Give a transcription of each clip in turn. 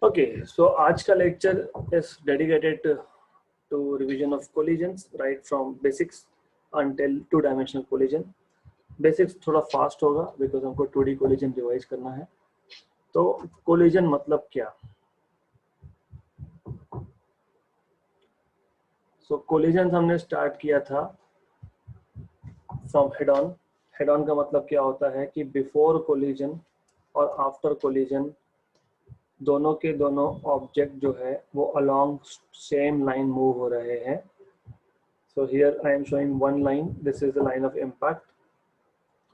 Okay, so आज का lecture is dedicated to revision of collisions right from basics until two-dimensional collision. Basics थोड़ा fast होगा because हमको 2D collision revise करना है. तो collision मतलब क्या? So collisions हमने start किया था from head on. Head on का मतलब क्या होता है कि before collision और after collision दोनों के दोनों ऑब्जेक्ट जो है वो अलोंग सेम लाइन मूव हो रहे हैं. So here I am showing one line. This is the line of impact.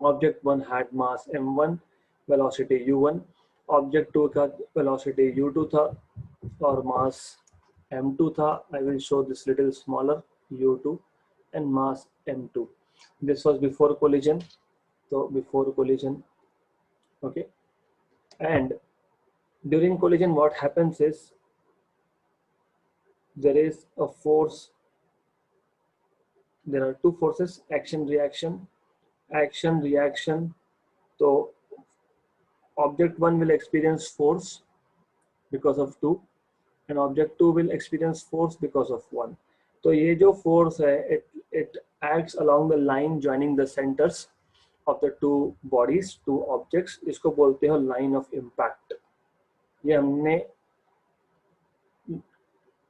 Object 1 had mass m1, velocity u1. Object 2 का velocity u2 था और mass m2 था. I will show this little smaller u2 and mass m2. This was before collision. So before collision, okay. And during collision, what happens is there is a force. There are two forces: action, reaction. Action, reaction. So object 1 will experience force because of 2 and object 2 will experience force because of 1. तो ये जो force है it acts along the line joining the centers of the two bodies, two objects. इसको बोलते हैं line of impact. ये हमने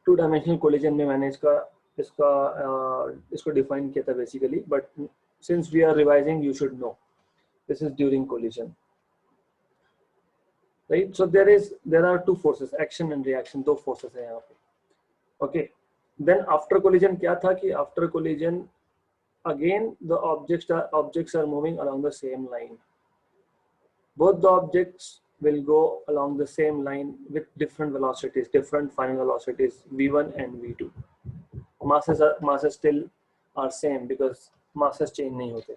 two dimensional collision में मैंने इसको डिफाइन किया था basically, but since we are revising you should know this is during collision, right. So there are two forces, action and reaction, दो फोर्सेस है यहाँ पे. ओके, देन आफ्टर कोलिजन क्या था कि after collision again the objects are moving along the same line. Both the objects will go along the same line with different velocities, different final velocities, v1 and v2. Masses still are same because masses change नहीं होते,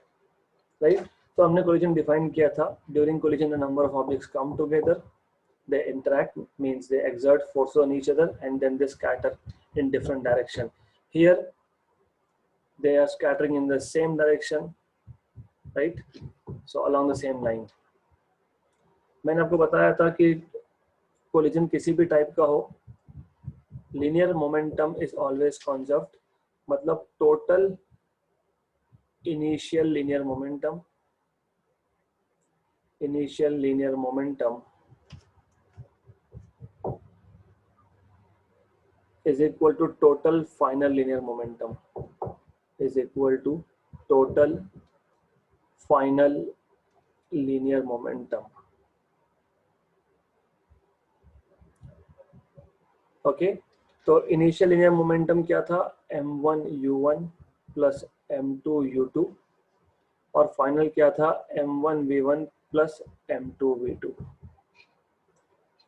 right? तो हमने collision define किया था. During collision the number of objects come together, they interact, means they exert force on each other and then they scatter in different direction. Here they are scattering in the same direction, right? So along the same line. मैंने आपको बताया था कि collision किसी भी type का हो, linear momentum is always conserved. मतलब total initial linear momentum is equal to total final linear momentum is equal to total final linear momentum. Okay, तो इनिशियल लीनियर मोमेंटम क्या था? m1 u1 plus m2 u2 और final क्या था? m1 v1 plus m2 v2,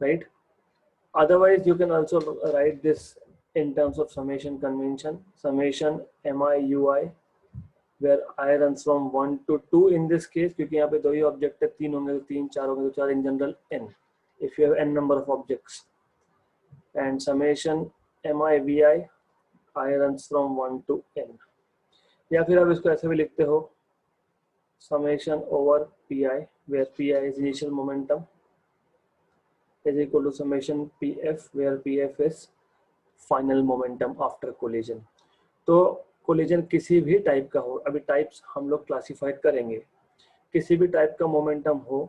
right. Otherwise you can also write this in terms of summation convention, summation mi ui, where I runs from 1 to 2 in this case, क्योंकि यहाँ पे दो ही object है, 3 होंगे तो 3, 4 होंगे तो 4, in general n if you have n number of objects. And summation mi vi I runs from 1 to n. या फिर आप इसको ऐसे भी लिखते हो, summation over pi, where pi is initial momentum, is equal to summation pf, where pf is final momentum after collision. तो collision किसी भी टाइप का हो, अभी टाइप्स हम लोग क्लासिफाइड करेंगे. किसी भी टाइप का मोमेंटम हो,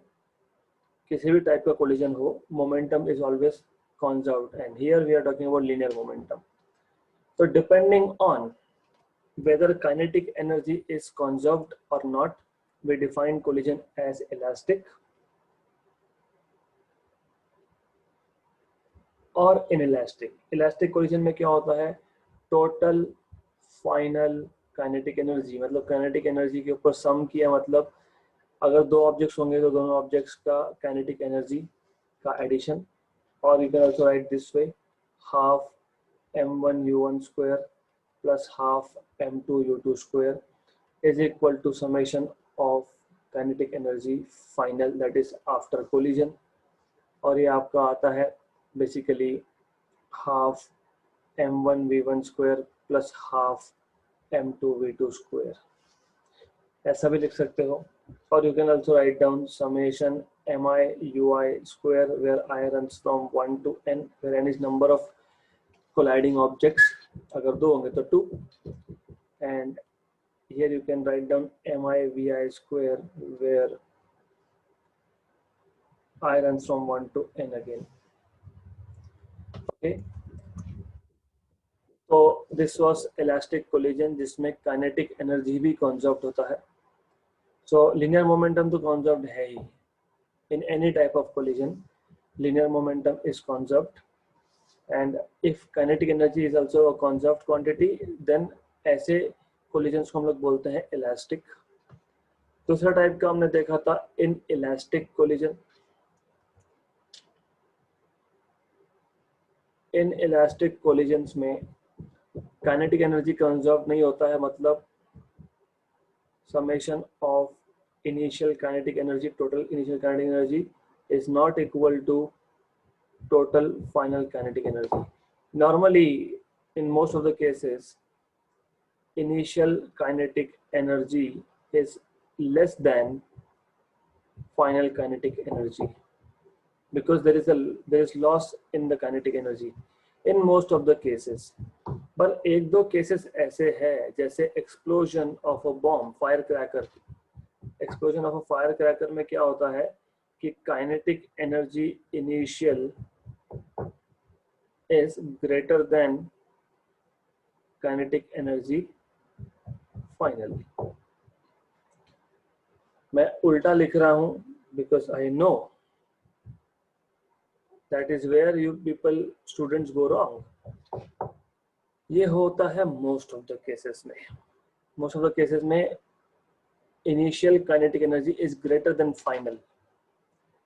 किसी भी टाइप का कोलिजन हो, momentum is always conserved, and here we are talking about linear momentum. So depending on whether kinetic energy is conserved or not, we define collision as elastic और inelastic. Elastic collision में क्या होता है? Total final kinetic energy, मतलब kinetic energy के ऊपर सम किया, मतलब अगर दो ऑब्जेक्ट्स होंगे तो दोनों ऑब्जेक्ट्स का kinetic energy का addition. Or you can also write this way, half m1 u1 square plus half m2 u2 square is equal to summation of kinetic energy final, that is after collision. और ये आपका आता है basically half m1 v1 square plus half m2 v2 square. ऐसा भी लिख सकते हो. or you can also write down summation mi ui square where I runs from 1 to n, where n is number of colliding objects. अगर दो होंगे तो 2, and here you can write down mi vi square where I runs from 1 to n again. Okay, तो this was elastic collision जिसमें kinetic energy भी conserved होता है. So linear momentum तो conserved है ही. In any type of collision, linear momentum is conserved, and if kinetic energy is also a conserved quantity, then ऐसे collisions को हम लोग बोलते हैं elastic. दूसरा टाइप का हमने देखा था inelastic collision. Inelastic collisions में kinetic energy conserved नहीं होता है, मतलब summation of initial kinetic energy, total initial kinetic energy is not equal to total final kinetic energy. Normally, in most of the cases, initial kinetic energy is less than final kinetic energy because there is loss in the kinetic energy in most of the cases. पर एक दो cases ऐसे हैं जैसे explosion of a bomb, firecracker. Explosion of a firecracker में क्या होता है कि kinetic energy initial is greater than kinetic energy final. मैं उल्टा लिख रहा हूं because I know that is where you people students go wrong. ये होता है most of the cases में. Most of the cases में initial kinetic energy is greater than final.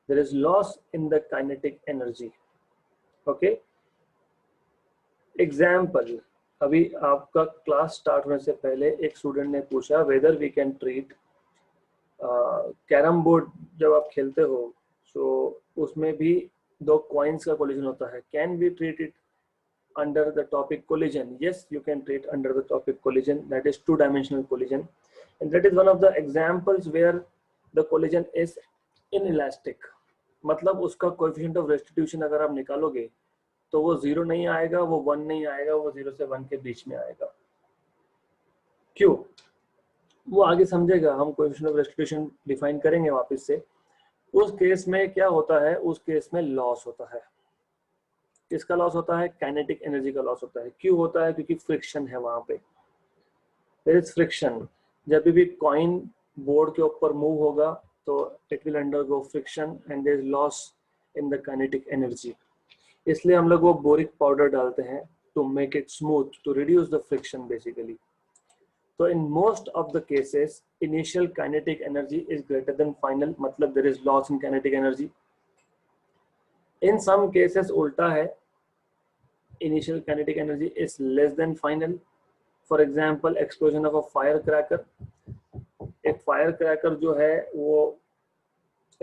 There is loss in the kinetic energy. Okay. Example. अभी आपका class start होने से पहले एक स्टूडेंट ने पूछा whether we can treat carrom board जब आप खेलते हो तो उसमें भी दो कॉइन्स का कोलिजन होता है. Can we treat it under the topic collision? Yes, you can treat under the topic collision, that is two-dimensional collision, and that is one of the examples where the collision is inelastic. मतलब उसका coefficient of restitution अगर आप निकालोगे तो वो 0 नहीं आएगा, वो 1 नहीं आएगा, वो 0 से 1 के बीच में आएगा. क्यों? वो आगे समझेगा, हम coefficient of restitution डिफाइन करेंगे वापस से. उस केस में क्या होता है, उस केस में लॉस होता है. किसका लॉस होता है? काइनेटिक एनर्जी का लॉस होता है. क्यों होता है? क्योंकि फ्रिक्शन है वहां पे. There is friction. जब भी कॉइन बोर्ड के ऊपर मूव होगा तो it will undergo friction and there is loss in the kinetic energy. इसलिए हम लोग वो बोरिक पाउडर डालते हैं to make it smooth, to reduce the friction basically. तो in most of the cases initial kinetic energy is greater than final, मतलब there is loss in kinetic energy. In some cases उल्टा है, initial kinetic energy is less than final. For example, explosion of a firecracker. एक firecracker जो है वो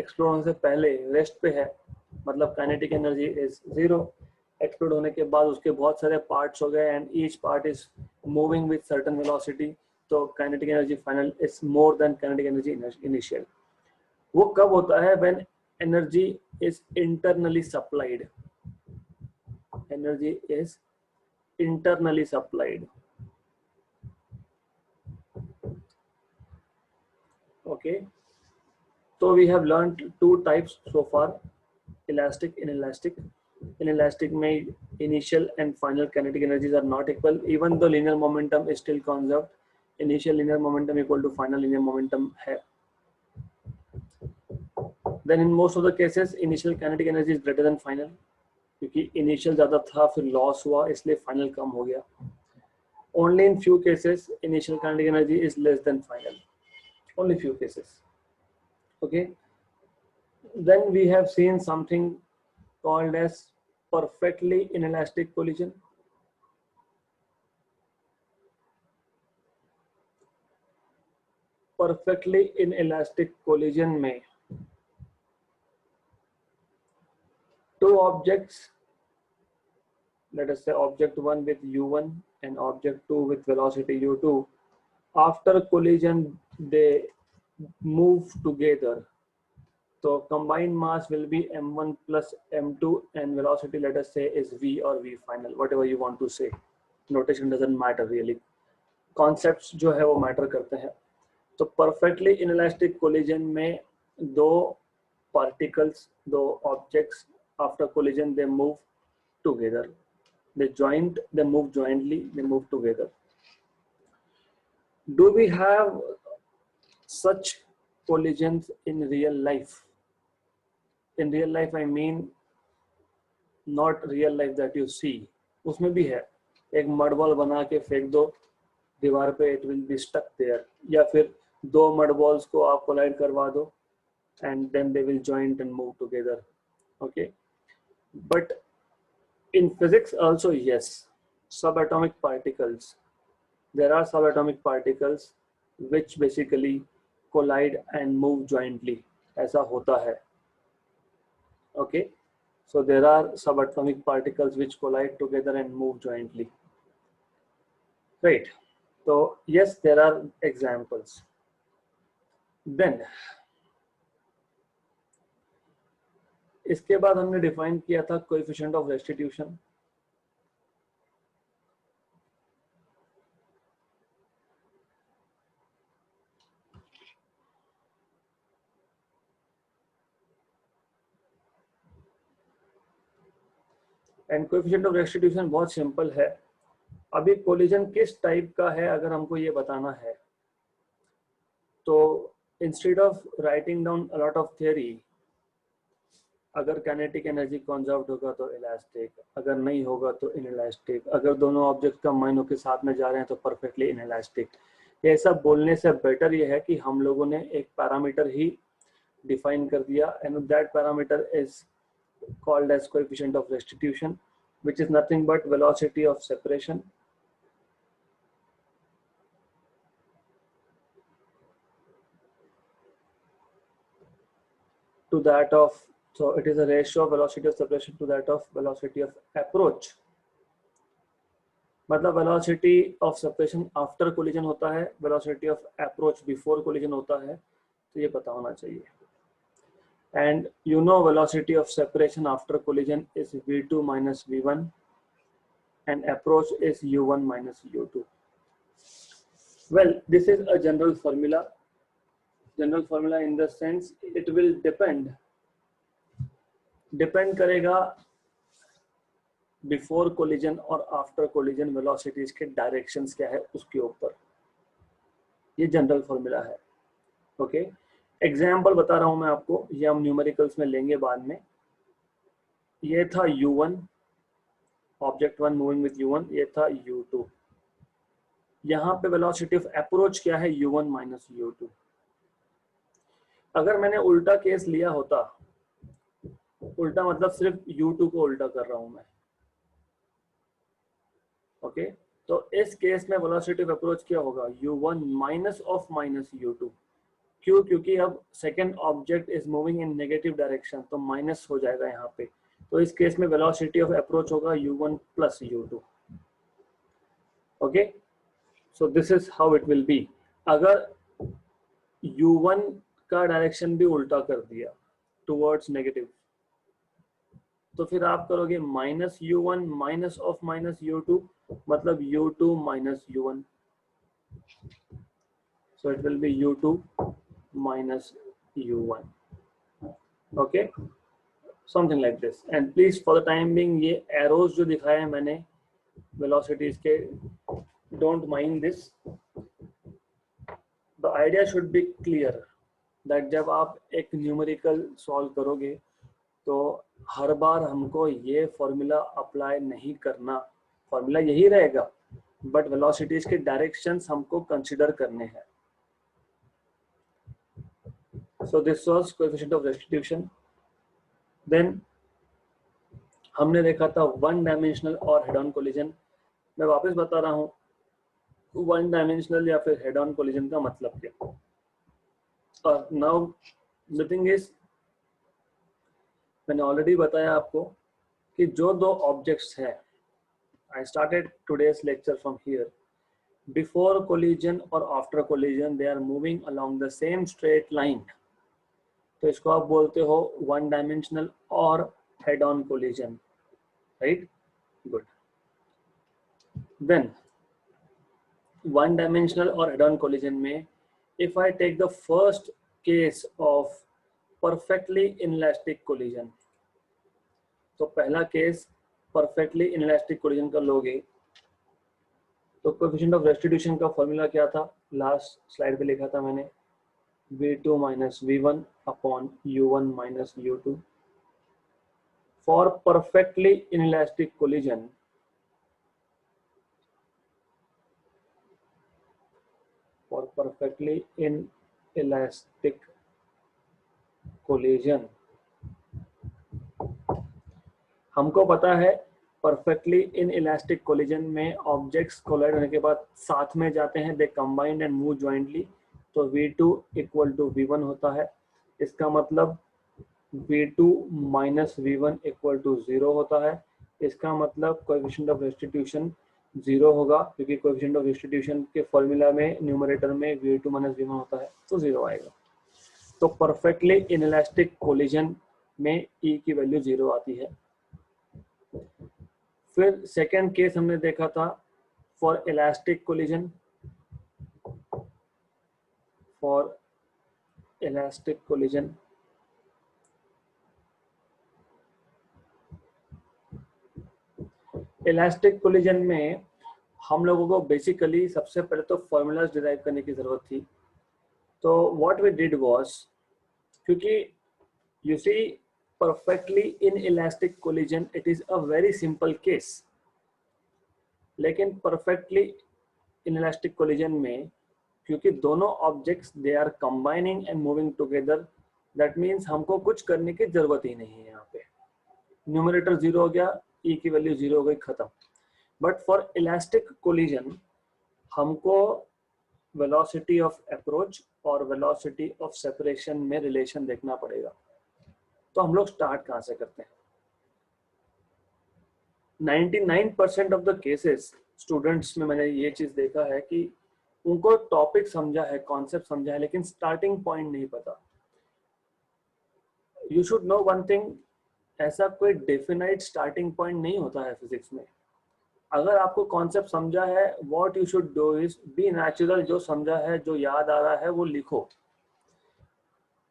explode होने से पहले rest पे है, मतलब kinetic energy is 0. Explode होने के बाद उसके बहुत सारे parts हो गए and each part is moving with certain velocity. तो kinetic energy final is more than kinetic energy initial. वो कब होता है? When energy is internally supplied. Energy is internally supplied. Okay, so we have learned two types so far, elastic, inelastic. Inelastic में initial and final kinetic energies are not equal, even though linear momentum is still conserved. Initial linear momentum equal to final linear momentum है. Then in most of the cases initial kinetic energy is greater than final, क्योंकि initial ज़्यादा था फिर loss हुआ इसलिए final कम हो गया. Only in few cases initial kinetic energy is less than final. Only few cases. Okay. Then we have seen something called as perfectly inelastic collision. Perfectly inelastic collision में two objects, let us say object 1 with u1 and object 2 with velocity u2, after collision they move together. So combined mass will be m1 plus m2 and velocity, let us say, is v or v final, whatever you want to say. Notation doesn't matter really. Concepts जो है वो matter करते हैं. तो perfectly inelastic collision में दो particles, दो objects, after collision they move together. They move jointly, they move together. Do we have such collisions in real life? In real life, I mean not real life that you see. उसमें भी है. एक mud ball बना के फेंक दो दीवार पे, it will be stuck there. या फिर दो मड बॉल्स को आप कोलाइड करवा दो and then they will join and move together. Okay, but in physics also, yes, subatomic particles, there are subatomic particles which basically collide and move jointly. ऐसा होता है. Okay, so there are subatomic particles which collide together and move jointly, right? So yes, there are examples. Then इसके बाद हमने define किया था coefficient of restitution. And coefficient of restitution बहुत simple है. अभी कोलिजन किस टाइप का है अगर हमको ये बताना है, तो instead of writing down a lot of theory, अगर काइनेटिक एनर्जी कंजर्व्ड होगा तो इलास्टिक, अगर नहीं होगा तो इनइलास्टिक, अगर दोनों ऑब्जेक्ट कंबाइन के साथ में जा रहे हैं तो परफेक्टली इनइलास्टिक. ये सब बोलने से बेटर ये है कि हम लोगों ने एक पैरामीटर ही डिफाइन कर दिया, and that parameter is called as coefficient of restitution, which is nothing but velocity of separation to that of, so it is a ratio of velocity of separation to that of velocity of approach. मतलब velocity of separation after collision होता है, velocity of approach before collision होता है, तो ये पता होना चाहिए. And you know velocity of separation after collision is v2 minus v1 and approach is u1 minus u2. Well, this is a general formula. General formula in the sense it will depend करेगा before collision और after collision velocities के directions क्या है उसके ऊपर. ये general formula है. Okay, example बता रहा हूं मैं आपको, ये हम न्यूमेरिकल्स में लेंगे बाद में. ये था u1, object 1 moving with u1, ये था u2. यहाँ पे वेलोसिटी ऑफ अप्रोच क्या है, u1 माइनस u2. अगर मैंने उल्टा केस लिया होता, उल्टा मतलब सिर्फ u2 को उल्टा कर रहा हूं मैं. ओके, तो इस केस में वेलोसिटी ऑफ अप्रोच क्या होगा, u1 minus of minus u2. क्यों? क्योंकि अब second object is moving in negative direction, तो माइनस हो जाएगा यहाँ पे. तो इस केस में वेलोसिटी ऑफ अप्रोच होगा u1 plus u2. Okay, so this is how it will be. अगर u1 का डायरेक्शन भी उल्टा कर दिया टुवर्ड्स नेगेटिव, तो फिर आप करोगे minus u1 minus of minus u2, मतलब u2 minus u1. So it will be u2 minus u1. Okay, something like this. And please for the time being ये arrows जो दिखाए हैं मैंने velocities के, don't mind this. The idea should be clear that जब आप एक numerical solve करोगे तो हर बार हमको ये formula apply नहीं करना. formula यही रहेगा, but velocities के directions हमको consider करने हैं. So this was coefficient of restitution. Then हमने देखा था वन डायमेंशनल और हेड ऑन कोलिजन. मैं वापस बता रहा हूँ, वन डायमेंशनल या फिर हेड ऑन कोलिजन का मतलब क्या. और नाउ द थिंग इज, मैंने ऑलरेडी बताया आपको कि जो दो ऑब्जेक्ट्स हैं, I started today's lecture from here, before collision or after collision they are moving along the same straight line, तो इसको आप बोलते हो वन डायमेंशनल और head on collision, right? Good. Then one dimensional और हेड ऑन कोलिजन में if I take the first case of perfectly inelastic collision, तो पहला केस परफेक्टली इनइलास्टिक कोलिजन का लोगे तो कोएफिशिएंट ऑफ रेस्टिट्यूशन का फॉर्मूला क्या था? लास्ट स्लाइड पे लिखा था मैंने, v2 minus v1 upon u1 minus u2 for perfectly inelastic collision. For perfectly inelastic collision, हमको पता है परफेक्टली इनइलास्टिक कोलिजन में ऑब्जेक्ट्स कोलाइड होने के बाद साथ में जाते हैं, दे कंबाइंड एंड मूव जॉइंटली, तो v2 इक्वल टू v1 होता है। इसका मतलब v2 minus v1 equal to 0 होता है। इसका मतलब कोएफिशिएंट ऑफ रेस्टिट्यूशन 0 होगा, क्योंकि कोएफिशिएंट ऑफ रेस्टिट्यूशन के फॉर्मूला में न्यूमरेटर में v2 माइनस v1 होता है, तो 0 आएगा। तो परफेक्टली इनइलास्टिक कोलिजन में e की वैल्यू 0 आती है। फिर सेकेंड केस हमने देखा था for elastic collision, for elastic collision elastic collision में हम लोगों को बेसिकली सबसे पहले तो फॉर्मूलाज डिराइव करने की जरूरत थी। तो व्हाट वी डिड वाज, क्योंकि you see perfectly inelastic collision it is a very simple case, लेकिन परफेक्टली इन इलास्टिक कोलिजन में क्योंकि दोनों objects they are combining and moving together, that means हमको कुछ करने की जरूरत ही नहीं है। यहाँ पे न्यूमरेटर 0 हो गया, e की वैल्यू 0 हो गई, खत्म। बट फॉर इलास्टिक कोलिजन हमको वेलोसिटी ऑफ अप्रोच और वेलोसिटी ऑफ सेपरेशन में रिलेशन देखना पड़ेगा। तो हम लोग स्टार्ट कहाँ से करते हैं? 99% ऑफ द केसेस स्टूडेंट्स में मैंने ये चीज देखा है कि उनको टॉपिक समझा है, कॉन्सेप्ट समझा है, लेकिन स्टार्टिंग पॉइंट नहीं पता। You should no one thing, ऐसा कोई डेफिनाइट स्टार्टिंग पॉइंट नहीं होता है फिजिक्स में। अगर आपको कॉन्सेप्ट समझा है, what you should do is be natural, जो समझा है, जो याद आ रहा है वो लिखो।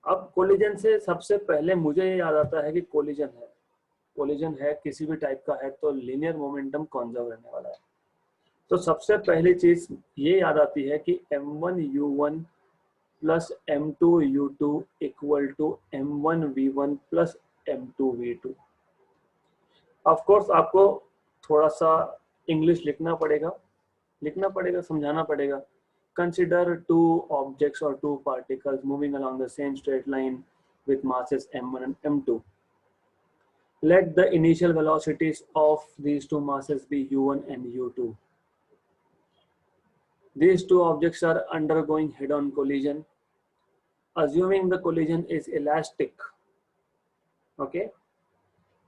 अब कोलिजन से सबसे पहले मुझे ये याद आता है कि कोलिजन है किसी भी टाइप का है तो लीनियर मोमेंटम कॉन्जर्व रहने वाला है। तो सबसे पहली चीज ये याद आती है कि m1u1 plus m2u2 equal to m1v1 plus m2v2। Of course आपको थोड़ा सा इंग्लिश लिखना पड़ेगा, समझाना पड़ेगा। Consider two objects or two particles moving along the same straight line with masses m1 and m2. Let the initial velocities of these two masses be u1 and u2. These two objects are undergoing head-on collision. Assuming the collision is elastic, okay?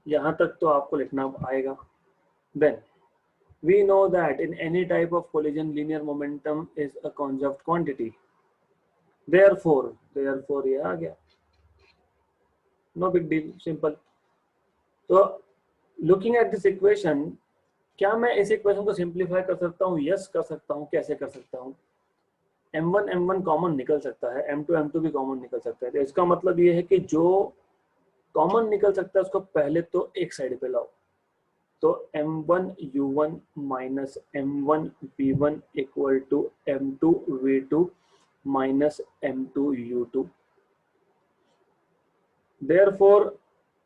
यहाँ तक तो आपको लिखना आएगा। Then we know that in any type of collision, linear momentum is a conserved quantity. Therefore ये आ गया, no big deal, simple. तो looking at this equation, क्या मैं इस इक्वेशन को सिंप्लीफाई कर सकता हूँ? यस कर सकता हूँ। कैसे कर सकता हूँ? m1 कॉमन निकल सकता है, m2 भी कॉमन निकल सकता है। तो इसका मतलब ये है कि जो कॉमन निकल सकता है उसको पहले तो एक साइड पे लाओ। तो m1u1 minus m1v1 equal to m2v2 minus m2u2। Therefore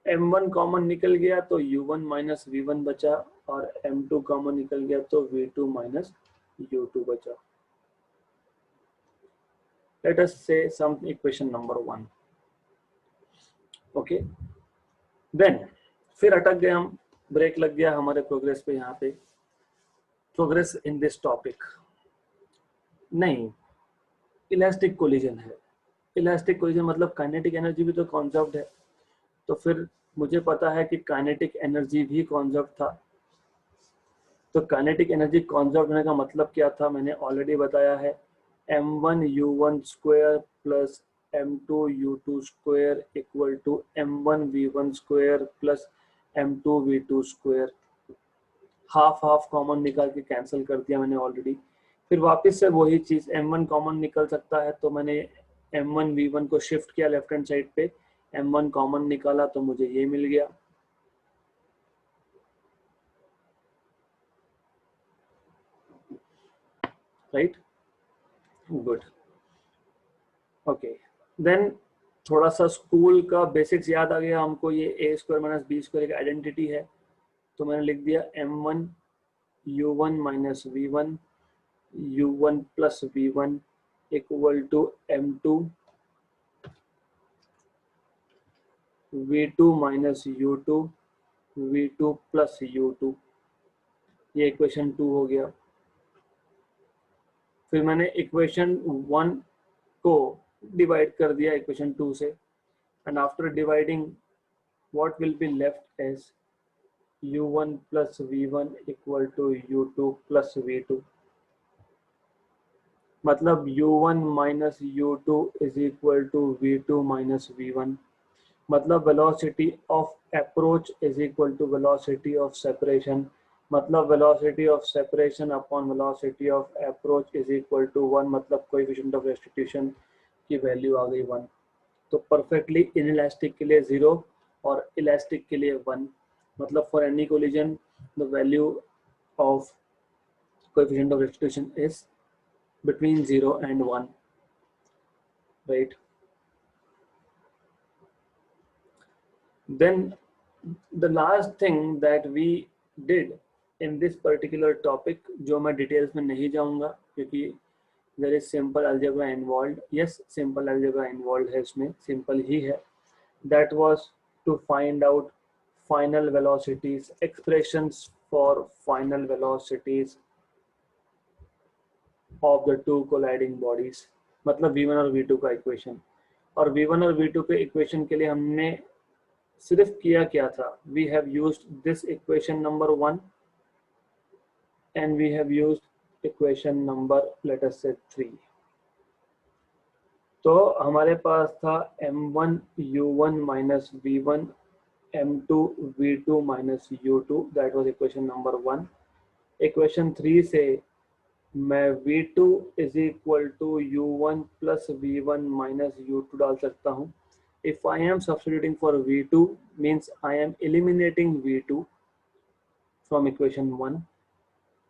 m1 common निकल गया तो u1 माइनस v1 बचा, और m2 कॉमन निकल गया तो v2 माइनस u2 बचा। Let us say some equation number 1. Okay. Then फिर अटक गए हम, ब्रेक लग गया हमारे प्रोग्रेस पे। यहाँ पे प्रोग्रेस इन दिस टॉपिक नहीं, इलास्टिक कोलिजन है। इलास्टिक कोलिजन मतलब काइनेटिक एनर्जी भी तो कॉन्जर्व्ड है। तो फिर मुझे पता है कि काइनेटिक एनर्जी भी कॉन्जर्व्ड था। तो काइनेटिक एनर्जी कॉन्जर्व होने का मतलब क्या था, मैंने ऑलरेडी बताया है, m1u1 square plus m2u2 square equal to m1v1 square plus m2v2 square. Half half common निकाल के कैंसिल कर दिया मैंने ऑलरेडी। फिर वापस से वही चीज, m1 कॉमन निकल सकता है तो मैंने m1v1 को शिफ्ट किया लेफ्ट हैंड साइड पे, m1 कॉमन निकाला तो मुझे ये मिल गया। Right, good, okay. देन थोड़ा सा स्कूल का बेसिक्स याद आ गया हमको, ये a square minus B square एक आइडेंटिटी है, तो मैंने लिख दिया m1 u1 minus v1 u1 plus v1 equal to m2 v2 minus u2 v2 plus u2, ये इक्वेशन 2 हो गया। फिर मैंने इक्वेशन 1 को डिवाइड कर दिया इक्वेशन 2 से, and after dividing what will be left as u1 plus v1 equal to u2 plus v2, मतलब u1 minus u2 is equal to v2 minus v1, मतलब velocity of approach is equal to velocity of separation, मतलब velocity of separation upon velocity of approach is equal to 1, मतलब coefficient of restitution की value आ गई 1। तो perfectly inelastic के लिए 0 और इलास्टिक के लिए 1, मतलब for any collision the value of coefficient of restitution is between 0 and 1, right? Then the last thing that we did in this particular topic, जो मैं डिटेल्स में नहीं जाऊंगा क्योंकि there is simple algebra involved, yes simple algebra involved है इसमें, simple ही है, that was to find out final velocities, expressions for final velocities of the two colliding bodies, मतलब v1 और v2 का इक्वेशन। और v1 और v2 के equation के लिए हमने सिर्फ किया क्या था, we have used this equation number 1 and we have used equation number let us say 3। तो हमारे पास था m1 u1 minus v1 m2 v2 minus u2, that was equation number 1। Equation 3 से मैं v2 is equal to u1 plus v1 minus u2 डाल सकता हूँ। If I am substituting for v2 means I am eliminating v2 from equation 1,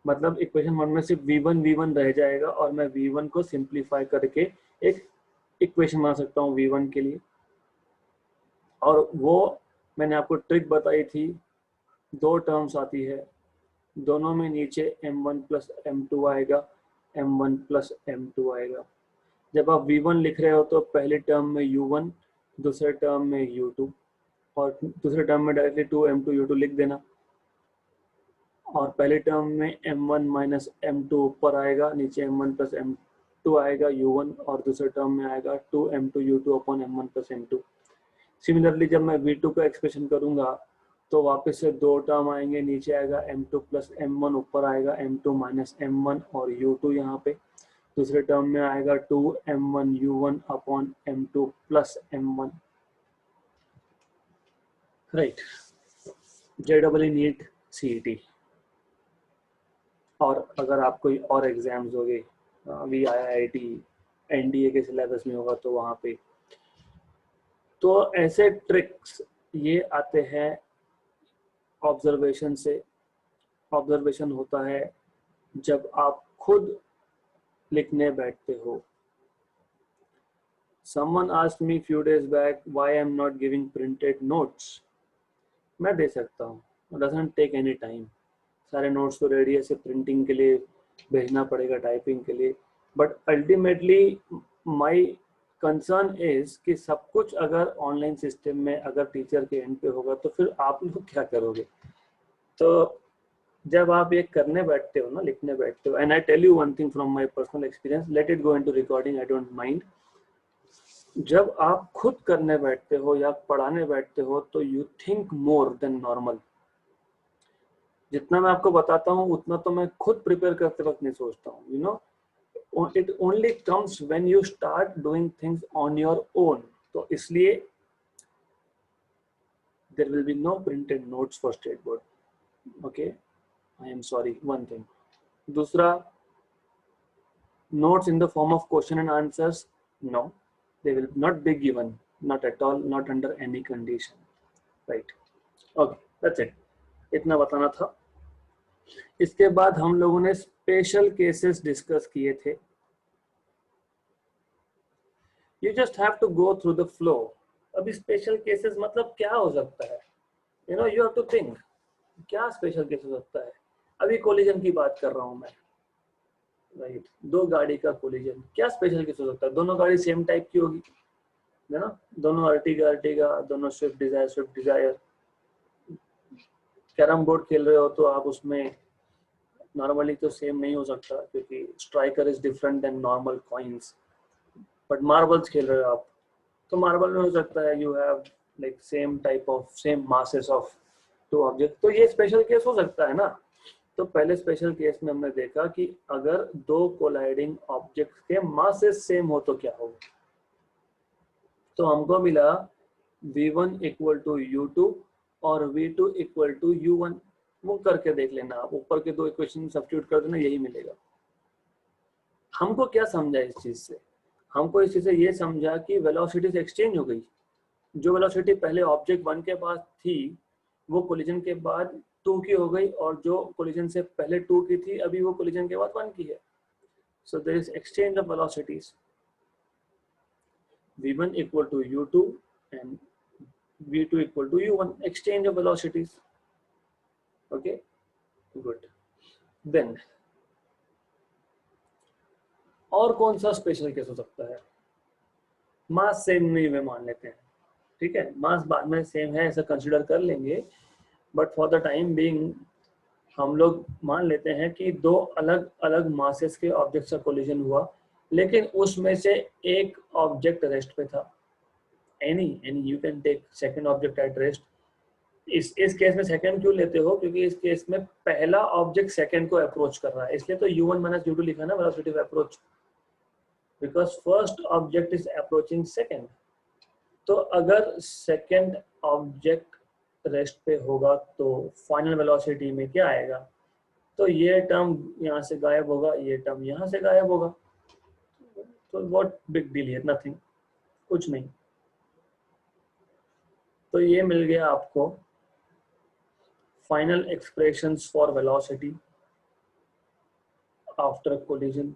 मतलब equation 1 में सिर्फ v1 रह जाएगा और मैं v1 को सिंप्लीफाई करके एक इक्वेशन बना सकता हूँ v1 के लिए। और वो मैंने आपको ट्रिक बताई थी, 2 टर्म्स आती है, दोनों में नीचे m1 प्लस m2 आएगा, m1 प्लस m2 आएगा। जब आप v1 लिख रहे हो तो पहले टर्म में u1, दूसरे टर्म में u2, और दूसरे टर्म में डायरेक्टली 2m2 u2 लिख देना, और पहले टर्म में m1 माइनस m2 ऊपर आएगा, नीचे m1 प्लस m2 आएगा u1, और दूसरे टर्म में आएगा 2m2 u2 upon m1 plus m2। Similarly जब मैं v2 का एक्सप्रेशन करूंगा तो वापस से 2 टर्म आएंगे, नीचे आएगा m2 प्लस m1, ऊपर आएगा m2 माइनस m1 और u2 यहाँ पे, दूसरे टर्म में आएगा 2m1 u1 upon m2 plus m1, right. JEE NEET CET, और अगर आप कोई और एग्जाम्स हो गए VIIT NDA के सिलेबस में होगा तो वहाँ पे, तो ऐसे ट्रिक्स ये आते हैं ऑब्जर्वेशन से। ऑब्जर्वेशन होता है जब आप खुद लिखने बैठते हो। Someone asked me few days back why I am not giving printed notes. मैं दे सकता हूँ, doesn't take any time, सारे नोट्स तो रेडी है, सिर्फ प्रिंटिंग के लिए भेजना पड़ेगा, टाइपिंग के लिए। But ultimately my concern is कि सब कुछ अगर ऑनलाइन सिस्टम में अगर टीचर के एंड पे होगा तो फिर आप लोग क्या करोगे। तो जब आप ये करने बैठते हो ना, लिखने बैठते हो, and I tell you one thing from my personal experience, let it go into recording, I don't mind. जब आप खुद करने बैठते हो या पढ़ाने बैठते हो तो you think more than normal. जितना मैं आपको बताता हूँ उतना तो मैं खुद प्रिपेयर करते वक्त नहीं सोचता हूँ, you know, it only comes when you start doing things on your own. तो इसलिए there will be no printed notes for state board. Okay, I am sorry, one thing. दूसरा, notes in the form of question and answers, no, they will not be given, not at all, not under any condition, right? Okay, that's it, इतना बताना था। इसके बाद हम लोगों ने special cases discuss किए थे। You just have to go through the flow. अभी स्पेशल केसेस मतलब क्या हो सकता है, you know, you have to think क्या स्पेशल केस हो सकता है। अभी कोलिजन की बात कर रहा हूं मैं, राइट, दो गाड़ी का कोलिजन, क्या स्पेशल केस हो सकता है? दोनों गाड़ी सेम टाइप की होगी, है ना, दोनों अर्टिगा अर्टिगा, दोनों स्विफ्ट डिजायर। कैरम बोर्ड खेल रहे हो तो आप उसमें नॉर्मली तो सेम नहीं हो सकता क्योंकि striker is different than normal coins, but marbles खेल रहे हो आप तो मार्बल में हो सकता है you have like same type of same masses of two object, तो ये स्पेशल केस हो सकता है ना। तो पहले स्पेशल केस में हमने देखा कि अगर दो कोलाइडिंग ऑब्जेक्ट्स के मासेस सेम हो तो क्या होगा। तो हमको मिला v1 इक्वल टू u2 और v2 इक्वल टू u1। वो करके देख लेना आप, ऊपर के दो इक्वेशन सब्स्टिट्यूट कर देना, यही मिलेगा। हमको क्या समझा इस चीज से? हमको इस चीज से ये समझा कि वेलोसिटीज एक्सचेंज हो गई। जो वेलोसिटी पहले ऑब्जेक्ट 1 के पास थी वो कोलिजन के बाद 2 की हो गई, और जो कोलिजन से पहले 2 की थी अभी वो कोलिजन के बाद 1 की है। So there is exchange of velocities, v1 equal to u2 and v2 equal to u1, exchange of velocities. Okay, good. Then और कौन सा स्पेशल केस हो सकता है? मास सेम नहीं हुए मान लेते हैं, ठीक है, मास बाद में सेम है ऐसा कंसीडर कर लेंगे, but for the time being हम लोग मान लेते हैं कि दो अलग अलग मासेस के ऑब्जेक्ट्स का कोलिजन हुआ, लेकिन उसमें से एक ऑब्जेक्ट रेस्ट पे था। Any you can take second object at rest. इस केस में सेकंड क्यों लेते हो? क्योंकि इस केस में पहला ऑब्जेक्ट सेकंड को अप्रोच कर रहा है, इसलिए तो u1 माइनस u2 लिखा ना, velocity of approach, because first object is approaching second. तो अगर सेकंड ऑब्जेक्ट रेस्ट पे होगा तो फाइनल वेलोसिटी में क्या आएगा? तो ये टर्म यहाँ से गायब होगा, ये टर्म यहाँ से गायब होगा, तो व्हाट बिग डील है, नथिंग, कुछ नहीं। तो ये मिल गया आपको final expressions for velocity after collision.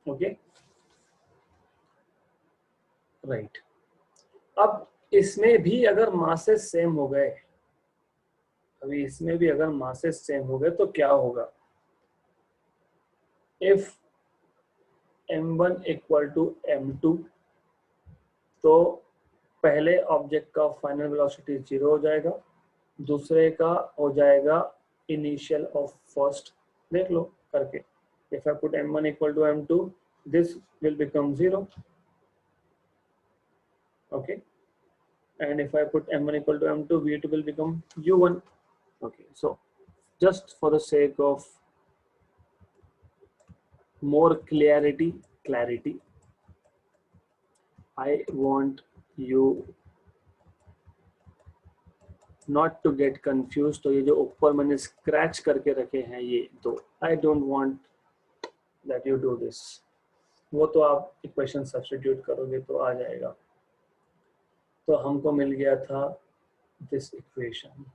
Okay, right. अब इसमें भी अगर मासेस सेम हो गए, अभी इसमें भी अगर मासेस सेम हो गए तो क्या होगा? If m1 equal to m2, तो पहले ऑब्जेक्ट का फाइनल वेलोसिटी 0 हो जाएगा, दूसरे का हो जाएगा इनिशियल ऑफ फर्स्ट। देख लो करके, if I put m1 equal to m2 this will become 0, okay, and if I put m1 equal to m2 v2 will become u1. Okay, so just for the sake of more clarity, I want you not to get confused। तो ये जो ऊपर मैंने scratch करके रखे हैं ये दो, I don't want that you do this। वो तो आप इक्वेशन सब्स्टिट्यूट करोगे तो आ जाएगा। तो हमको मिल गया था दिस इक्वेशन,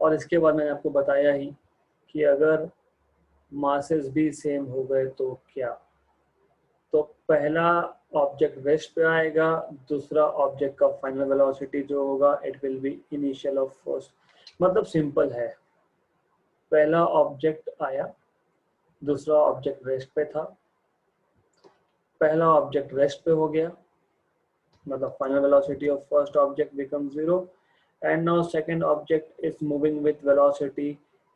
और इसके बाद मैंने आपको बताया ही कि अगर मासेस भी सेम हो गए तो क्या? तो पहला ऑब्जेक्ट रेस्ट पे आएगा, दूसरा ऑब्जेक्ट का फाइनल वेलोसिटी जो होगा it will be initial of first. मतलब सिंपल है, पहला ऑब्जेक्ट आया, दूसरा ऑब्जेक्ट रेस्ट पे था, पहला ऑब्जेक्ट रेस्ट पे हो गया, मतलब final velocity of first object become 0, and now second object is moving with velocity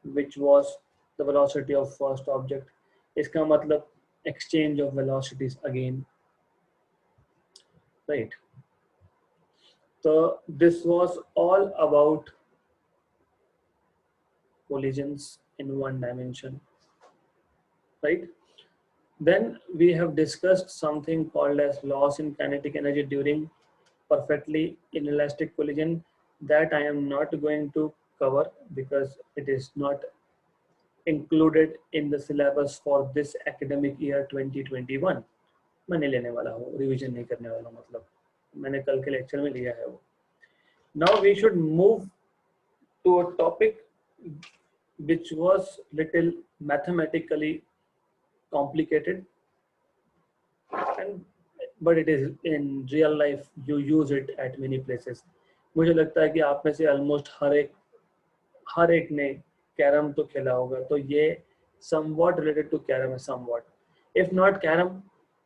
which was the velocity of first object. इसका मतलब exchange of velocities again, right? So this was all about collisions in one dimension, right? Then we have discussed something called as loss in kinetic energy during perfectly inelastic collision, that I am not going to cover because it is not included in the syllabus for this academic year 2021. मैं नहीं लेने वाला हूँ, revision नहीं करने वाला, मतलब मैंने कल के लेक्चर में लिया है वो. Now we should move to a topic which was little mathematically complicated, and but it is in real life you use it at many places. मुझे लगता है कि आप में से ऑलमोस्ट हर एक ने कैरम तो खेला होगा, तो ये somewhat related to कैरम है, somewhat if not कैरम,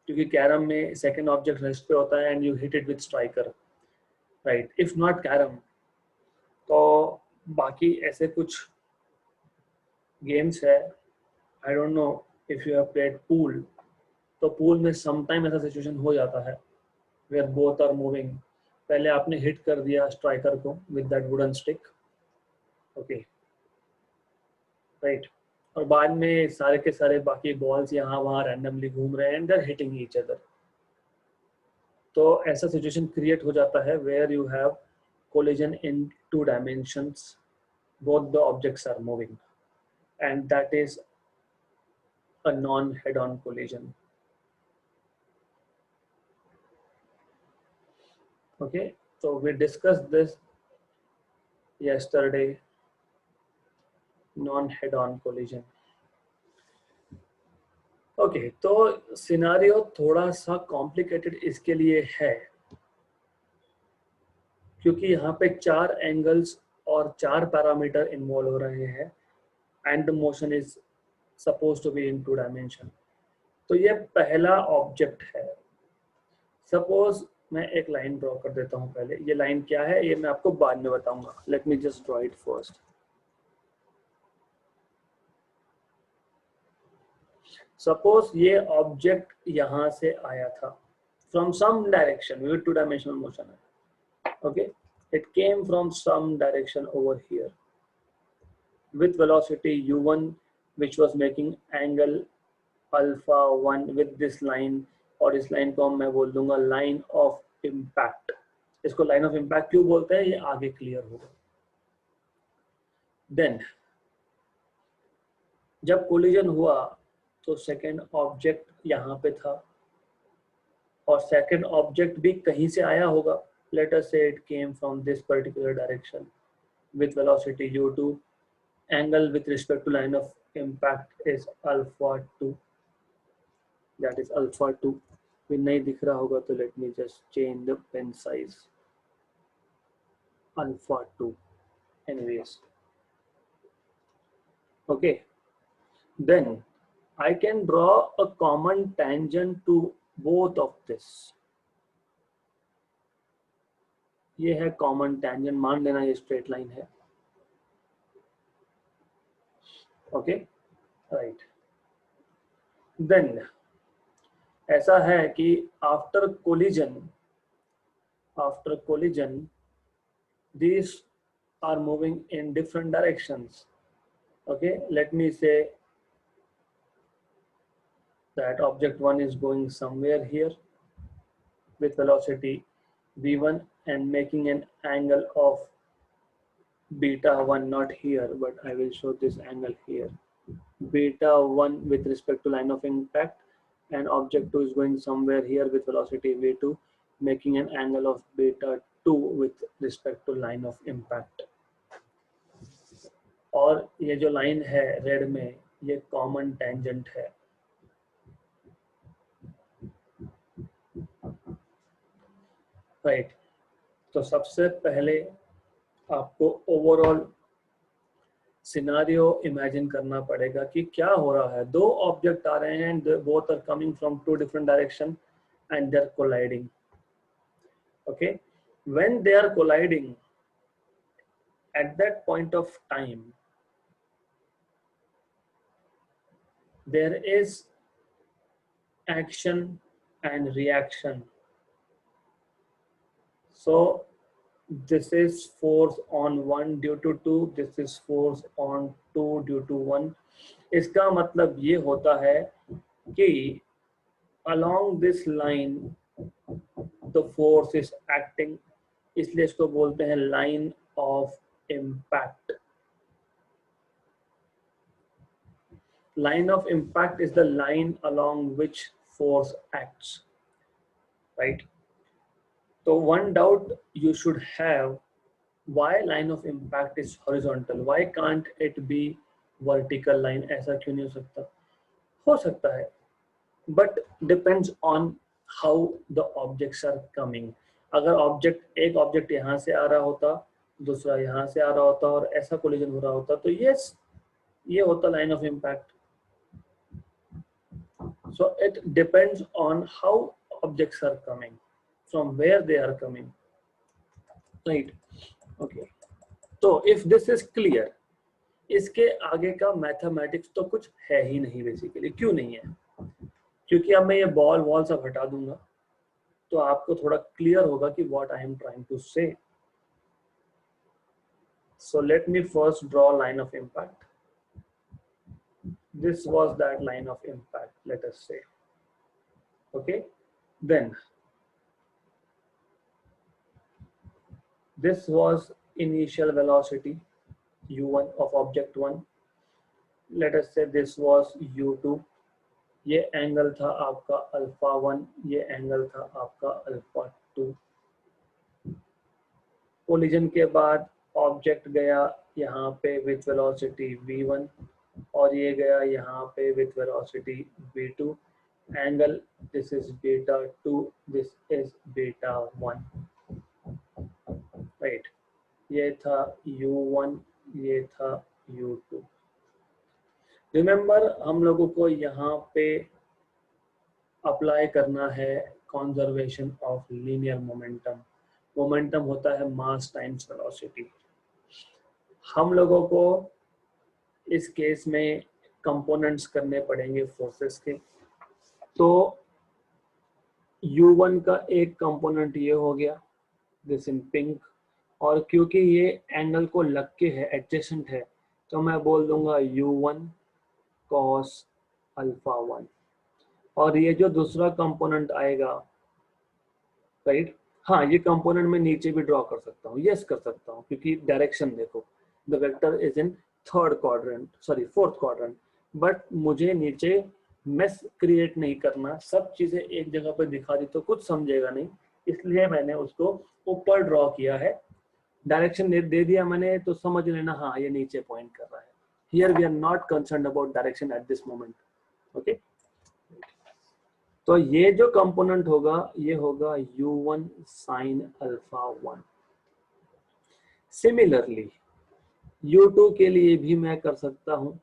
क्योंकि कैरम में सेकंड ऑब्जेक्ट रेस्ट पे होता है and you hit it with striker, right. If not carrom तो बाकी ऐसे कुछ गेम्स है. I don't know if you have played pool, तो पूल में समटाइम ऐसा सिचुएशन हो जाता है वेयर बोथ आर मूविंग. पहले आपने हिट कर दिया स्ट्राइकर को with that wooden stick, okay, right, और बाद में सारे के सारे बाकी बॉल्स यहाँ वहाँ रैंडमली घूम रहे हैं and they are hitting each other. तो ऐसा सिचुएशन क्रिएट हो जाता है where you have collision in 2 dimensions, both the objects are moving, and that is a non-head-on collision. Okay, so we discussed this yesterday, non-head-on collision. Okay, तो scenario थोड़ा सा complicated इसके लिए है क्योंकि यहाँ पे 4 एंगल्स और 4 पैरामीटर इन्वॉल्व हो रहे हैं and the motion is suppose to be in 2 dimension. तो ये पहला ऑब्जेक्ट है. सपोज मैं एक लाइन ड्रॉ कर देता हूँ पहले. ये लाइन क्या है ये मैं आपको बाद में बताऊंगा. Let me just draw it first. Suppose ये ऑब्जेक्ट यहाँ से आया था from some direction, with 2 dimensional motion है. Okay, it came from some direction over here with velocity u1, which was making angle alpha 1 with this line, और इस line को मैं बोल दूंगा लाइन ऑफ इम्पैक्ट. इसको लाइन ऑफ इम्पैक्ट क्यों बोलते हैं ये आगे क्लियर होगा. देन जब कोलिजन हुआ तो सेकेंड ऑब्जेक्ट यहाँ पे था और सेकेंड ऑब्जेक्ट भी कहीं से आया होगा. Let us say it came from this particular direction with velocity u2. Angle with respect to line of impact is alpha 2. That is alpha 2. भी नहीं दिख रहा होगा तो let me just change the pen size. Alpha 2. Anyways. Okay. Then I can draw a common tangent to both of this. ये है common tangent, मान लेना ये स्ट्रेट लाइन है. Okay, right. देन ऐसा है कि after collision these are moving in different directions. Okay, let me say that object 1 is going somewhere here with velocity v1 and making an angle of beta 1, not here but I will show this angle here, beta 1 with respect to line of impact, and object 2 is going somewhere here with velocity v2 making an angle of beta 2 with respect to line of impact. और ये जो line है red में ये common tangent है. Right, तो सबसे पहले आपको ओवरऑल सिनारियो इमेजिन करना पड़ेगा कि क्या हो रहा है. 2 ऑब्जेक्ट आ रहे हैं and both are coming from 2 different direction and they are colliding. Okay, when they are colliding at that point of time there is action and reaction. So this is force on 1 due to 2, this is force on 2 due to 1. इसका मतलब ये होता है कि along this line the force is acting, इसलिए इसको बोलते हैं line of impact. Line of impact is the line along which force acts, right? So one doubt you should have, why line of impact is horizontal? Why can't it be vertical line? ऐसा क्यों नहीं हो सकता? हो सकता है, but depends on how the objects are coming. अगर एक ऑब्जेक्ट यहाँ से आ रहा होता, दूसरा यहाँ से आ रहा होता और ऐसा कोलिजन हो रहा होता, तो yes, ये होता line of impact. So it depends on how objects are coming, from where they are coming, right? Okay. तो if this is clear, इसके आगे का मैथमेटिक्स तो कुछ है ही नहीं बेसिकली. क्यों नहीं है? क्योंकि अब मैं ये वॉल सब हटा दूंगा तो आपको थोड़ा क्लियर होगा कि what I am trying to say. So let me first draw line of impact. This was that line of impact, let us say. Okay, then this was initial velocity u1 of object 1. Let us say this was u2. ये angle था आपका alpha 1, ये angle था आपका alpha 2. Collision के बाद object गया यहाँ पे विथ वेलोसिटी v1 और ये गया यहाँ पे with velocity v2. Angle, this is beta 2, this is beta 1, right. ये था u1, ये था u2. रिमेंबर हम लोगों को यहाँ पे अप्लाई करना है conservation of linear momentum. Momentum होता है मास टाइम्स वेलोसिटी. हम लोगों को इस केस में कंपोनेंट्स करने पड़ेंगे फोर्सेस के. तो u1 का एक कंपोनेंट ये हो गया, दिस इन पिंक, और क्योंकि ये एंगल को लग के है, एडजेसेंट है, तो मैं बोल दूंगा u1 cos अल्फा 1. और ये जो दूसरा कंपोनेंट आएगा, राइट, हाँ ये कंपोनेंट मैं नीचे भी ड्रॉ कर सकता हूँ, यस कर सकता हूँ, क्योंकि डायरेक्शन देखो, the vector is in fourth quadrant. But मुझे नीचे मेस क्रिएट नहीं करना, सब चीजें एक जगह पर दिखा दी तो कुछ समझेगा नहीं, इसलिए मैंने उसको ऊपर ड्रॉ किया है. डायरेक्शन दे दिया मैंने तो समझ लेना हाँ ये नीचे पॉइंट कर रहा है. Here we are not concerned about direction at this moment. Okay, तो ये जो कंपोनेंट होगा ये होगा u1 sin alpha 1. Similarly u2 के लिए भी मैं कर सकता हूँ,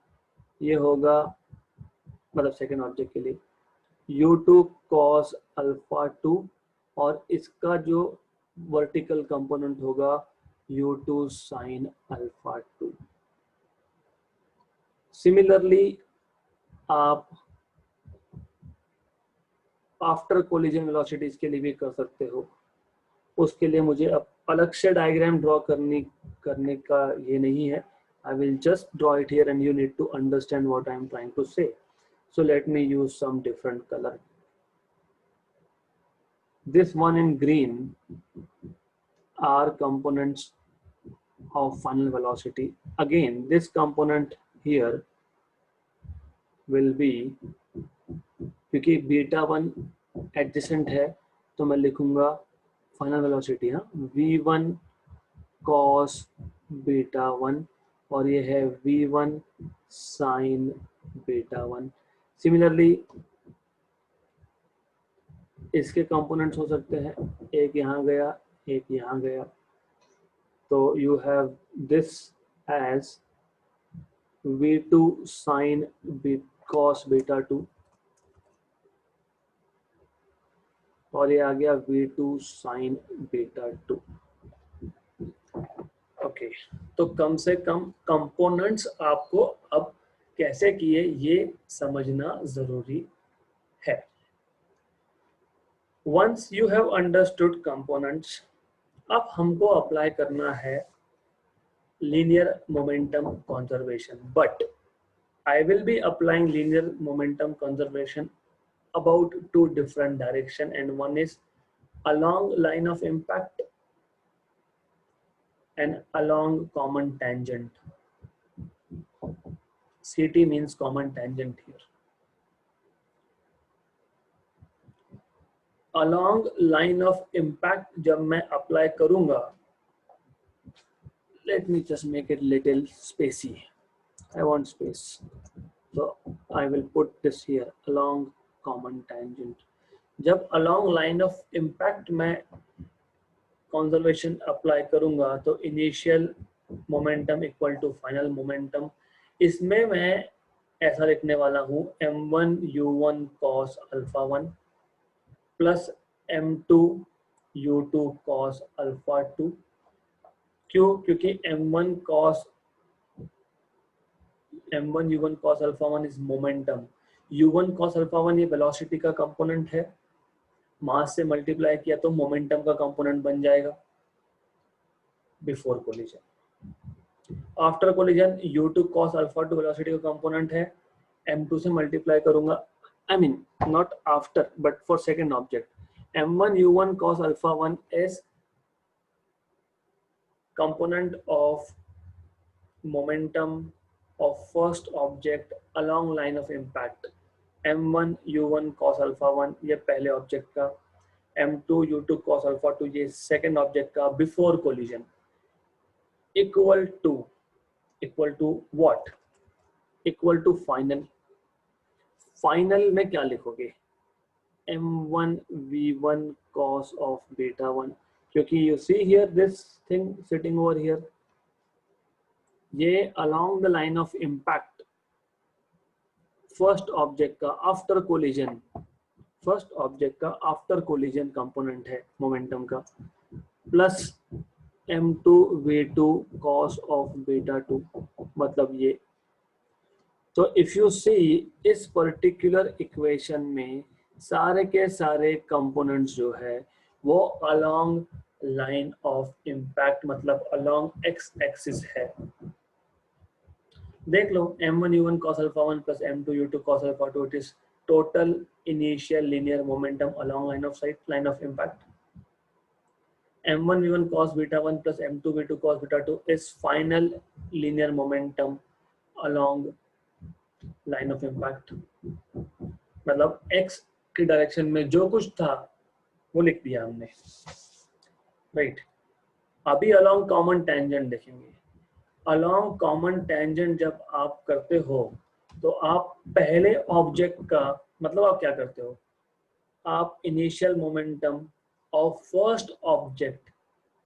ये होगा, मतलब सेकेंड ऑब्जेक्ट के लिए u2 cos अल्फा 2, और इसका जो वर्टिकल कंपोनेंट होगा u2 sin अल्फा 2. सिमिलरली आप आफ्टर कोलिजन वेलोसिटीज के लिए भी कर सकते हो. उसके लिए मुझे अब अलग से डायग्राम ड्रॉ करने का ये नहीं है. I will just draw it here and you need to understand what I am trying to say. So let me use some different color. This one in green are components of final velocity. Again, this component here will be, क्योंकि beta 1 adjacent है तो मैं लिखूंगा final velocity, हाँ, v1 cos beta 1, और ये है v1 sin beta 1. Similarly इसके कंपोनेंट्स हो सकते हैं, एक यहाँ गया, एक यहाँ गया, तो you have this as v2 sin cos beta 2, और ये आ गया v2 sin बीटा 2. ओके, तो कम से कम कंपोनेंट्स आपको अब कैसे किए ये समझना जरूरी है। Once you have understood components, अब हमको अप्लाई करना है linear momentum conservation, but I will be applying linear momentum conservation about two different direction, and one is along line of impact and along common tangent. CT means common tangent here. Along line of impact जब मैं apply करूँगा, let me just make it little spacey. I want space, so I will put this here along common tangent. जब along line of impact मैं conservation apply करूँगा तो initial momentum equal to final momentum, इसमें मैं ऐसा लिखने वाला हूँ m1 u1 cos alpha 1 plus m2 u2 cos alpha 2. क्यों? क्योंकि m1 u1 cos alpha 1 is momentum, u1 cos alpha 1 ये velocity का कंपोनेंट है, मास से मल्टीप्लाई किया तो मोमेंटम का कंपोनेंट बन जाएगा before collision. After collision u2 cos alpha 2 velocity का कंपोनेंट है, m2 से मल्टीप्लाई करूंगा, I mean not after but for second object, m1 u1 cos alpha 1 is component of momentum of first object along line of impact. m1 u1 cos alpha 1 ये पहले object का, m2 u2 cos alpha 2 ये second object का before collision, equal to what? Equal to final. Final में क्या लिखोगे? m1 v1 cos of beta 1, क्योंकि you see here this thing sitting over here, ये along the line of impact first object का after collision, first object का after collision component है momentum का, plus m2 v2 cos of beta 2, मतलब ये. तो if you see इस particular equation में सारे के सारे कंपोनेंट्स जो है वो अलोंग लाइन ऑफ इम्पैक्ट मतलब अलोंग एक्स एक्सिस है. देख लो m1 u1 cos alpha 1 plus m2 u2 cos alpha 2, it is total initial linear momentum along line of sight, line of impact. m1 v1 cos beta 1 plus m2 v2 cos beta 2 is final linear momentum along line of impact. मतलब x की direction में जो कुछ था वो लिख दिया हमने, राइट. अभी along common tangent देखेंगे. along common tangent जब आप करते हो तो आप पहले ऑब्जेक्ट का मतलब आप क्या करते हो? आप initial momentum of first object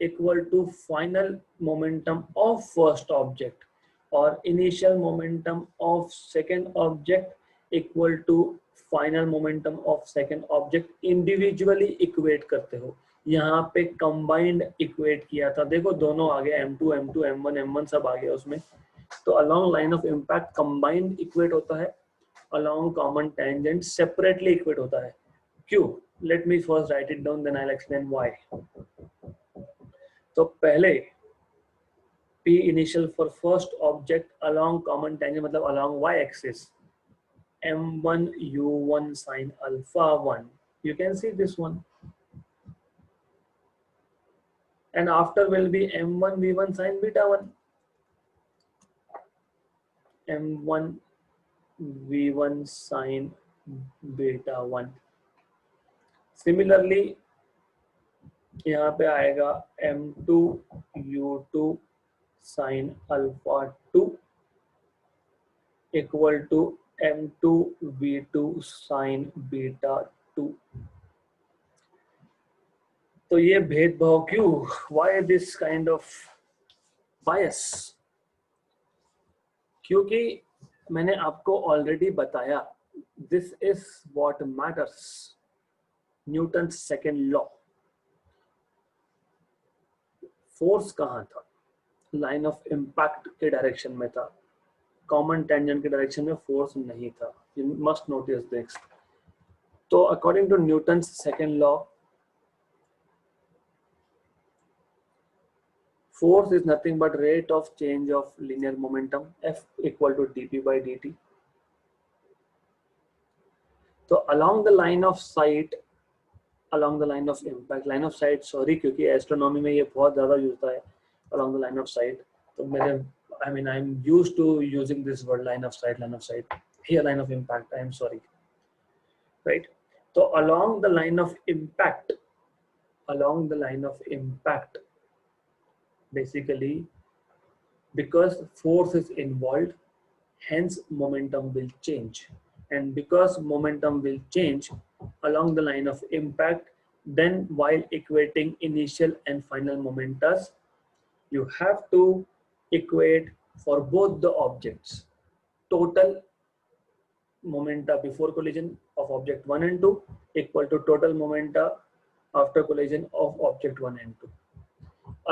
equal to final momentum of first object और initial momentum of second object equal to final momentum of second object individually equate करते हो. यहाँ पे कंबाइंड इक्वेट किया था, देखो दोनों आ गए, m2 m2 m1 m1 सब आ गया उसमें. तो along line of impact combined equate होता है, along common tangent separately equate होता है. क्यों? Let me first write it down then I will explain why. तो पहले p initial for first object along common tangent मतलब along y axis, m1 u1 sin alpha 1, you can see this one, and after will be m1 v1 sin beta 1, m1 v1 sin beta 1. Similarly यहाँ पे आएगा m2 u2 sin alpha 2 equal to m2 v2 sin beta 2. तो ये भेदभाव क्यों? Why this kind of bias? क्योंकि मैंने आपको ऑलरेडी बताया, this is what matters. Newton second law. Force कहाँ था? लाइन ऑफ इम्पैक्ट के डायरेक्शन में था. कॉमन टेंजेंट के डायरेक्शन में फोर्स नहीं था. You must notice this. तो according to Newton second law, force is nothing but rate of change of linear momentum, F equal to dp by dt. तो along the line of sight, along the line of impact, line of sight sorry, क्योंकि astronomy में ये बहुत ज़्यादा use होता है along the line of sight. तो मेरे I'm used to using this word line of sight. Here line of impact, I am sorry, right? So along the line of impact, basically because force is involved, hence momentum will change, and because momentum will change along the line of impact, then while equating initial and final momentas, you have to equate for both the objects total momenta before collision of object 1 and 2 equal to total momenta after collision of object 1 and 2.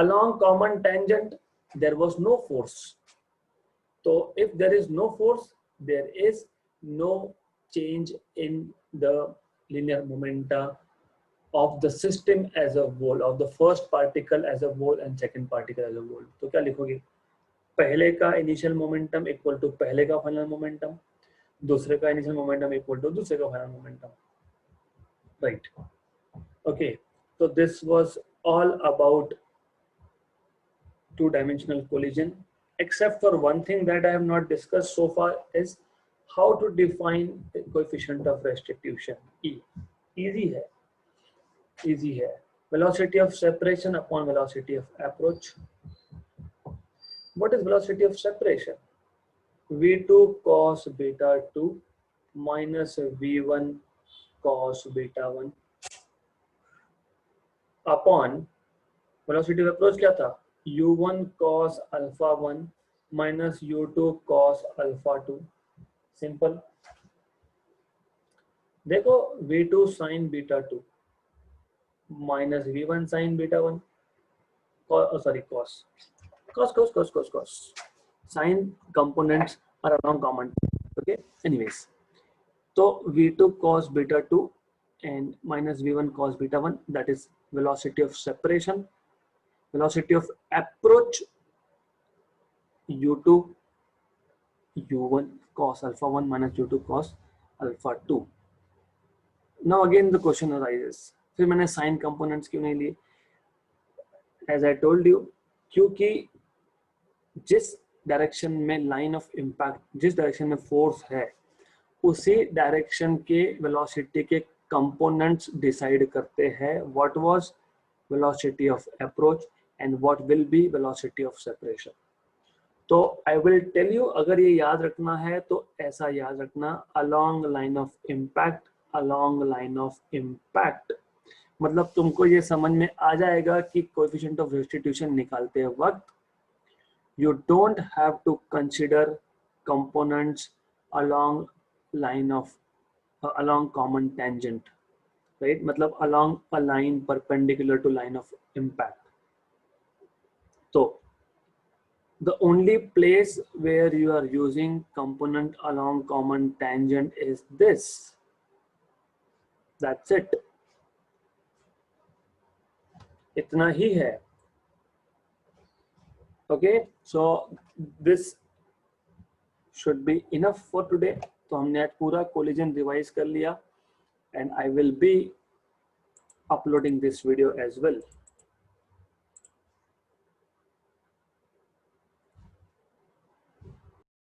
Along common tangent, there was no force. So if there is no force, there is no change in the linear momenta of the system as a whole, of the first particle as a whole and second particle as a whole. तो क्या लिखोगे? पहले का initial momentum equal to पहले का final momentum, दूसरे का initial momentum equal to दूसरे का final momentum, right? Okay, so this was all about two-dimensional collision, except for one thing that I have not discussed so far is how to define the coefficient of restitution, E. Easy है. Velocity of separation upon velocity of approach. What is velocity of separation? V2 cos beta 2 minus V1 cos beta 1 upon velocity of approach क्या था? U1 cos alpha 1 minus U2 cos alpha 2. Simple. देखो V2 sin beta 2 minus V1 sin beta 1, cos. Sin components are along common. Okay. Anyways, so V2 cos beta 2 and minus V1 cos beta 1, that is velocity of separation. Velocity of approach U2 U1 cos alpha 1 minus U2 cos alpha 2. Now again the question arises, फिर मैंने sign components क्यों नहीं लिए? As I told you, क्योंकि जिस direction में line of impact, जिस direction में फोर्स है, उसी डायरेक्शन के वेलोसिटी के कंपोनेंट्स डिसाइड करते हैं what was velocity of approach and what will B velocity of separation. तो आई विल टेल यू, अगर ये याद रखना है तो ऐसा याद रखना, along line of impact, along line of impact. मतलब तुमको ये समझ में आ जाएगा कि कोएफिशिएंट ऑफ रेस्टिट्यूशन निकालते वक्त you don't have to consider components along line of along common tangent, right? मतलब along a line perpendicular to line of impact. So the only place where you are using component along common tangent is this. That's it. इतना ही है. Okay, so this should be enough for today. तो हमने आज पूरा collision revise कर लिया and I will be uploading this video as well.